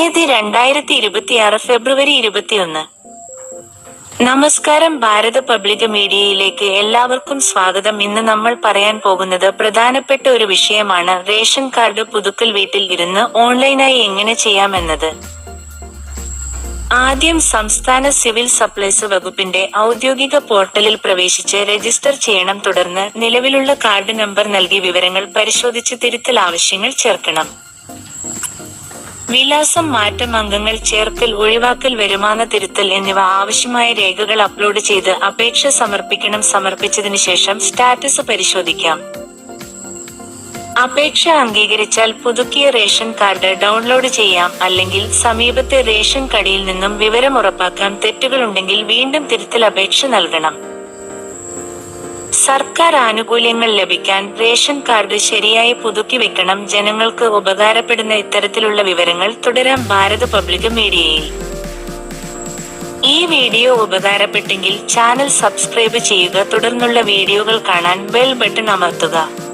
തീയതി 2026 ഫെബ്രുവരി 21. നമസ്കാരം. ഭാരത പബ്ലിക് മീഡിയയിലേക്ക് എല്ലാവർക്കും സ്വാഗതം. ഇന്ന് നമ്മൾ പറയാൻ പോകുന്നത് പ്രധാനപ്പെട്ട ഒരു വിഷയമാണ്. റേഷൻ കാർഡ് പുതുക്കൽ വീട്ടിൽ ഇരുന്ന് ഓൺലൈനായി എങ്ങനെ ചെയ്യാമെന്നത്. ആദ്യം സംസ്ഥാന സിവിൽ സപ്ലൈസ് വകുപ്പിന്റെ ഔദ്യോഗിക പോർട്ടലിൽ പ്രവേശിച്ച് രജിസ്റ്റർ ചെയ്യണം. തുടർന്ന് നിലവിലുള്ള കാർഡ് നമ്പർ നൽകി വിവരങ്ങൾ പരിശോധിച്ച് തിരുത്തൽ ആവശ്യങ്ങൾ ചേർക്കണം. വിലാസം മാറ്റം, അംഗങ്ങൾ ചേർക്കൽ, ഒഴിവാക്കൽ, വരുമാന തിരുത്തൽ എന്നിവ ആവശ്യമായ രേഖകൾ അപ്ലോഡ് ചെയ്ത് അപേക്ഷ സമർപ്പിക്കണം. സമർപ്പിച്ചതിനു ശേഷം സ്റ്റാറ്റസ് പരിശോധിക്കാം. അപേക്ഷ അംഗീകരിച്ചാൽ പുതുക്കിയ റേഷൻ കാർഡ് ഡൗൺലോഡ് ചെയ്യാം. അല്ലെങ്കിൽ സമീപത്തെ റേഷൻ കടയിൽ നിന്നും വിവരം ഉറപ്പാക്കാം. തെറ്റുകളുണ്ടെങ്കിൽ വീണ്ടും തിരുത്തൽ അപേക്ഷ നൽകണം. സർക്കാർ ആനുകൂല്യങ്ങൾ ലഭിക്കാൻ റേഷൻ കാർഡ് ശരിയായി പുതുക്കി വെക്കണം. ജനങ്ങൾക്ക് ഉപകാരപ്പെടുന്ന ഇത്തരത്തിലുള്ള വിവരങ്ങൾ തുടരാം ഭാരത പബ്ലിക് മീഡിയയിൽ. ഈ വീഡിയോ ഉപകാരപ്പെട്ടെങ്കിൽ ചാനൽ സബ്സ്ക്രൈബ് ചെയ്യുക. തുടർന്നുള്ള വീഡിയോകൾ കാണാൻ ബെൽ ബട്ടൺ അമർത്തുക.